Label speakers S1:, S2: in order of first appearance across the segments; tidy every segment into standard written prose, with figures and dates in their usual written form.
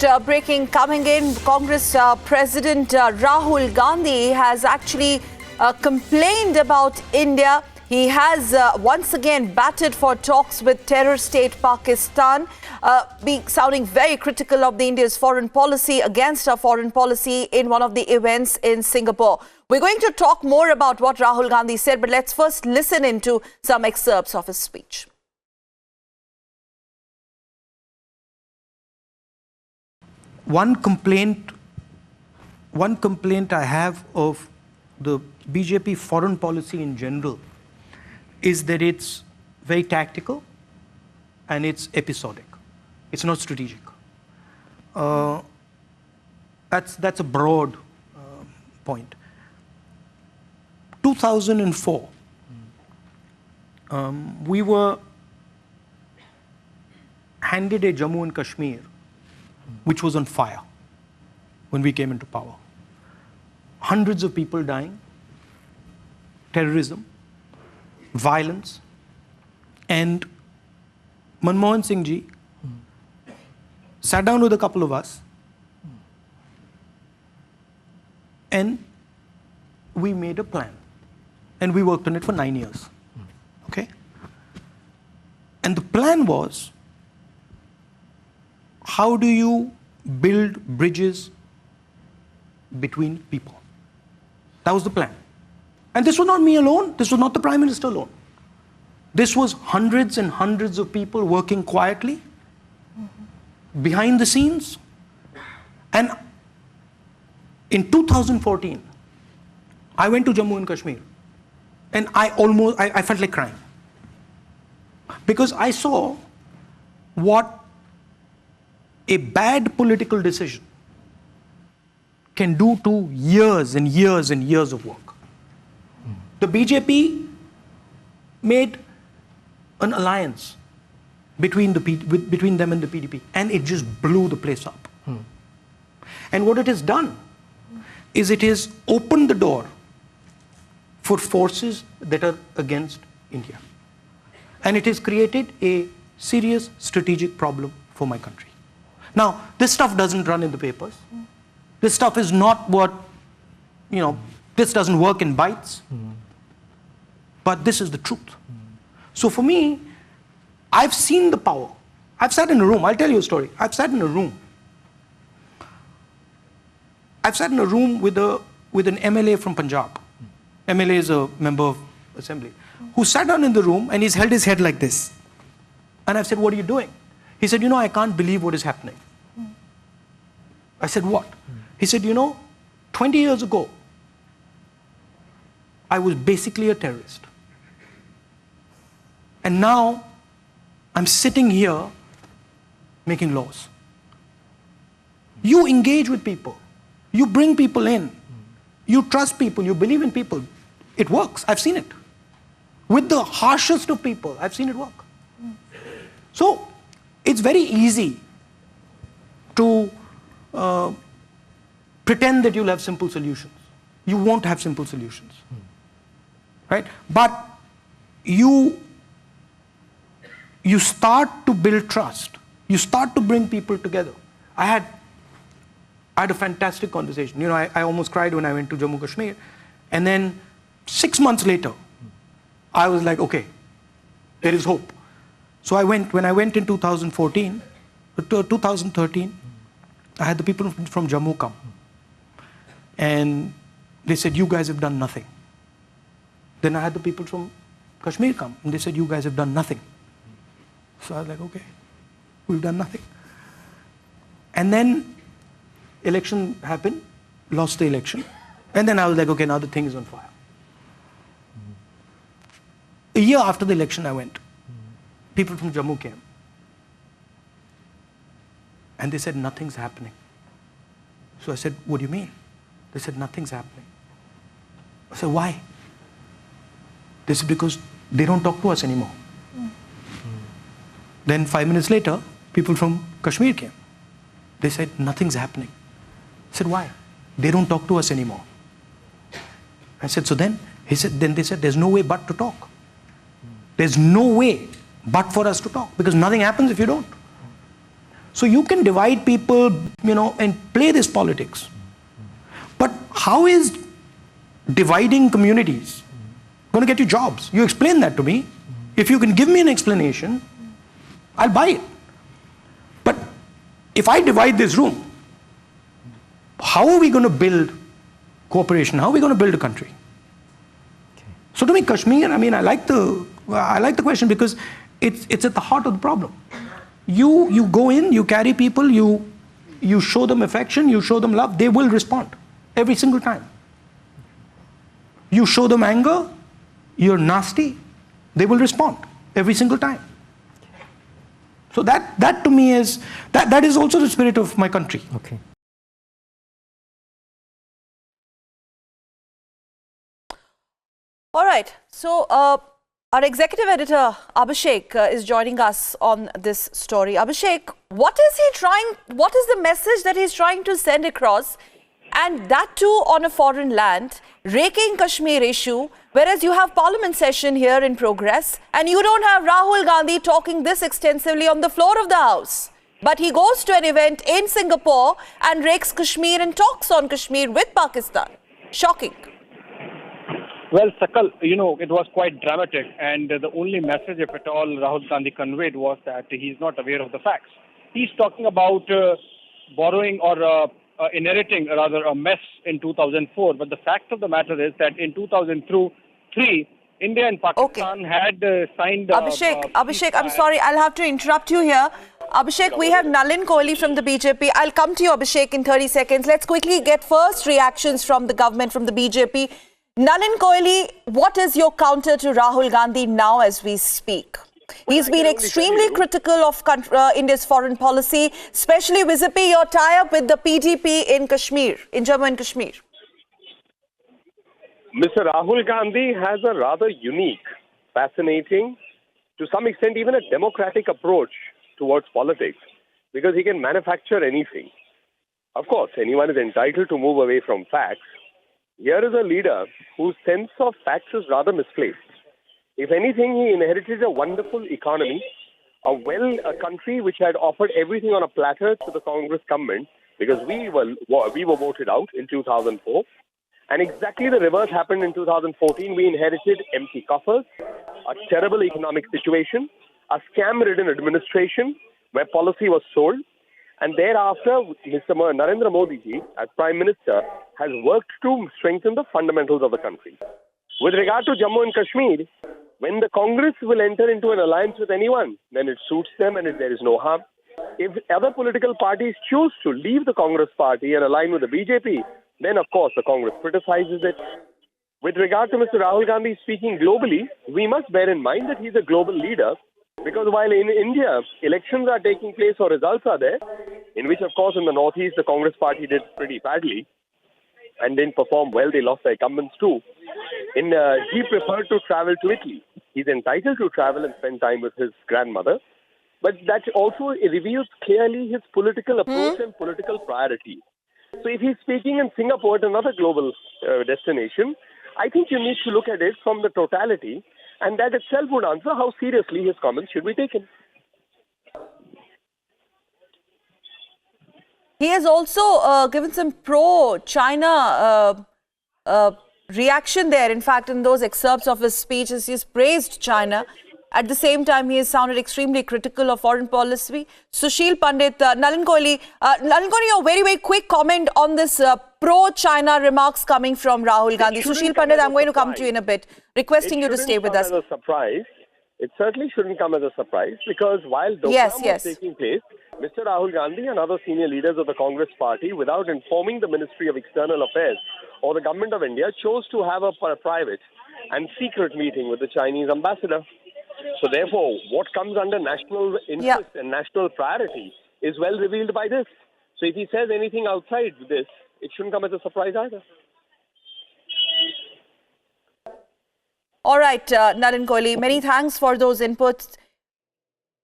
S1: Just breaking coming in, Congress President Rahul Gandhi has actually complained about India. He has once again batted for talks with terror state Pakistan, sounding very critical of the India's foreign policy, against our foreign policy in one of the events in Singapore. We're going to talk more about what Rahul Gandhi said, but let's first listen into some excerpts of his speech.
S2: One complaint I have of the BJP foreign policy in general is that it's very tactical and it's episodic. It's not strategic. That's a broad point. 2004, we were handed a Jammu and Kashmir which was on fire when we came into power. Hundreds of people dying, terrorism, violence, and Manmohan Singh ji sat down with a couple of us and we made a plan and we worked on it for 9 years. Okay? And the plan was, how do you build bridges between people? That was the plan. And this was not me alone. This was not the Prime Minister alone. This was hundreds and hundreds of people working quietly, behind the scenes. And in 2014, I went to Jammu and Kashmir and I felt like crying. Because I saw what a bad political decision can do to years and years and years of work. The BJP made an alliance between them and the PDP, and it just blew the place up. And what it has done is it has opened the door for forces that are against India. And it has created a serious strategic problem for my country. Now, this stuff doesn't run in the papers. This stuff is not what, this doesn't work in bites. But this is the truth. So for me, I've seen the power. I've sat in a room. I'll tell you a story. I've sat in a room. I've sat in a room with an MLA from Punjab. MLA is a member of assembly, who sat down in the room and he's held his head like this. And I've said, what are you doing? He said, I can't believe what is happening. I said, what? He said, 20 years ago, I was basically a terrorist. And now, I'm sitting here making laws. You engage with people. You bring people in. You trust people. You believe in people. It works. I've seen it. With the harshest of people, I've seen it work. So, it's very easy to pretend that you'll have simple solutions. You won't have simple solutions. Right? But you start to build trust. You start to bring people together. I had a fantastic conversation. I almost cried when I went to Jammu Kashmir. And then 6 months later, I was like, okay, there is hope. So when I went in 2013, I had the people from Jammu come. And they said, you guys have done nothing. Then I had the people from Kashmir come. And they said, you guys have done nothing. So I was like, okay, we've done nothing. And then election happened, lost the election. And then I was like, okay, now the thing is on fire. A year after the election I went. People from Jammu came. And they said, nothing's happening. So I said, what do you mean? They said, nothing's happening. I said, why? They said, because they don't talk to us anymore. Then 5 minutes later, people from Kashmir came. They said, nothing's happening. I said, why? They don't talk to us anymore. I said, so then? Then they said, there's no way but to talk. There's no way but for us to talk, because nothing happens if you don't. So you can divide people, and play this politics. But how is dividing communities going to get you jobs? You explain that to me. If you can give me an explanation, I'll buy it. But if I divide this room, how are we going to build cooperation? How are we going to build a country? Okay. So to me, Kashmir, I like the question because it's at the heart of the problem. You go in, you carry people, you show them affection, you show them love, they will respond every single time. You show them anger, you're nasty, they will respond every single time. So that to me is that is also the spirit of my country.
S3: Okay.
S1: All right. So our executive editor Abhishek is joining us on this story. Abhishek, what is the message that he's trying to send across? And that too on a foreign land, raking Kashmir issue, whereas you have parliament session here in progress and you don't have Rahul Gandhi talking this extensively on the floor of the House. But he goes to an event in Singapore and rakes Kashmir and talks on Kashmir with Pakistan. Shocking.
S4: Well, Sakal, it was quite dramatic, and the only message, if at all, Rahul Gandhi conveyed was that he's not aware of the facts. He's talking about borrowing or inheriting, rather, a mess in 2004. But the fact of the matter is that in 2003, India and Pakistan had signed...
S1: Abhishek, I'm sorry, I'll have to interrupt you here. Abhishek, we have Nalin Kohli from the BJP. I'll come to you, Abhishek, in 30 seconds. Let's quickly get first reactions from the government, from the BJP. Nalin Kohli, what is your counter to Rahul Gandhi now as we speak? He's been extremely critical of India's foreign policy, especially vis-a-vis your tie-up with the PDP in Kashmir, in Jammu and Kashmir.
S5: Mr. Rahul Gandhi has a rather unique, fascinating, to some extent even a democratic approach towards politics, because he can manufacture anything. Of course, anyone is entitled to move away from facts. Here is a leader whose sense of facts is rather misplaced. If anything, he inherited a wonderful economy, a country which had offered everything on a platter to the Congress government, because we were voted out in 2004. And exactly the reverse happened in 2014. We inherited empty coffers, a terrible economic situation, a scam-ridden administration where policy was sold. And thereafter, Mr. Narendra Modi ji, as Prime Minister, has worked to strengthen the fundamentals of the country. With regard to Jammu and Kashmir, when the Congress will enter into an alliance with anyone, then it suits them and there is no harm. If other political parties choose to leave the Congress party and align with the BJP, then of course the Congress criticizes it. With regard to Mr. Rahul Gandhi speaking globally, we must bear in mind that he's a global leader, because while in India, elections are taking place or results are there, in which, of course, in the Northeast, the Congress party did pretty badly and didn't perform well. They lost their incumbents too. He preferred to travel to Italy. He's entitled to travel and spend time with his grandmother. But that also reveals clearly his political approach and political priorities. So if he's speaking in Singapore at another global destination, I think you need to look at it from the totality, and that itself would answer how seriously his comments should be taken.
S1: He has also given some pro-China reaction there. In fact, in those excerpts of his speeches, he's praised China. At the same time, he has sounded extremely critical of foreign policy. Sushil Pandit, Nalin Kohli, your very, very quick comment on this pro-China remarks coming from Rahul Gandhi. Sushil Pandit, I'm going to come to you in a bit, requesting you to stay with us.
S5: It certainly shouldn't come as a surprise, because while Doklam was taking place, Mr. Rahul Gandhi and other senior leaders of the Congress party, without informing the Ministry of External Affairs or the Government of India, chose to have a private and secret meeting with the Chinese ambassador. So therefore, what comes under national interest and national priority is well revealed by this. So if he says anything outside this, it shouldn't come as a surprise either.
S1: All right, Nalin Kohli, many thanks for those inputs.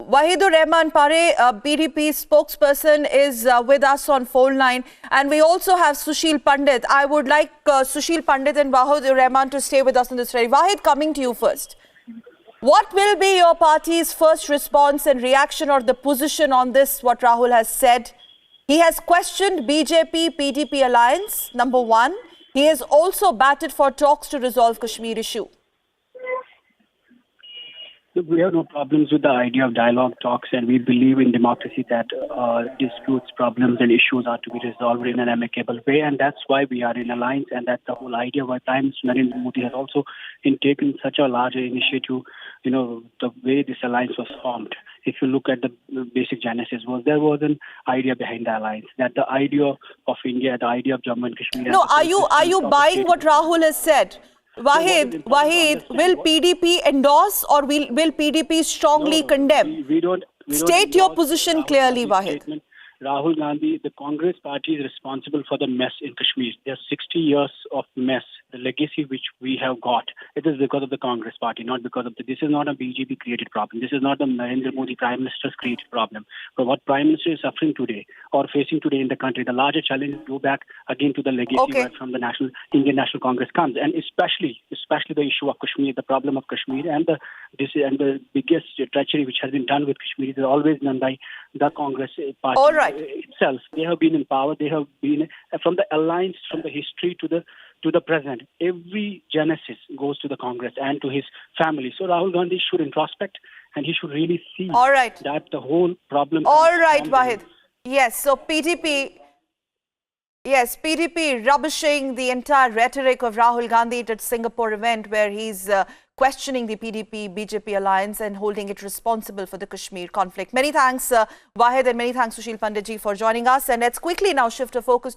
S1: Wahidur Rahman Pare, BDP spokesperson, is with us on phone line. And we also have Sushil Pandit. I would like Sushil Pandit and Wahidur Rahman to stay with us on this story. Wahid, coming to you first. What will be your party's first response and reaction or the position on this, what Rahul has said? He has questioned BJP-PDP alliance, number one. He has also batted for talks to resolve Kashmir issue.
S3: Look, we have no problems with the idea of dialogue talks, and we believe in democracy that disputes, problems and issues are to be resolved in an amicable way, and that's why we are in alliance, and that's the whole idea why Prime Minister Narendra Modi has also taken such a large initiative, the way this alliance was formed. If you look at the basic genesis, there was an idea behind the alliance, that the idea of India, the idea of Jammu and Kashmir...
S1: No, are you buying what Rahul has said? Wahid, will PDP endorse or will PDP strongly condemn?
S3: We don't
S1: State your position clearly, Wahid.
S3: Rahul Gandhi, the Congress party is responsible for the mess in Kashmir. There's 60 years of mess, the legacy which we have got. It is because of the Congress party, not because of this is not a BJP created problem. This is not the Narendra Modi Prime Minister's created problem. But what Prime Minister is suffering today or facing today in the country, the larger challenge go back again to the legacy where from the Indian National Congress comes, and especially the issue of Kashmir, the problem of Kashmir, and the biggest treachery which has been done with Kashmir is always done by the Congress party.
S1: All right.
S3: Itself. They have been in power. They have been from the alliance, from the history to the present. Every genesis goes to the Congress and to his family. So Rahul Gandhi should introspect, and he should really see that the whole problem.
S1: All right, Wahid. Yes. So PDP rubbishing the entire rhetoric of Rahul Gandhi at its Singapore event, where he's questioning the PDP-BJP alliance and holding it responsible for the Kashmir conflict. Many thanks, Wahid, and many thanks, Sushil Panditji, for joining us. And let's quickly now shift our focus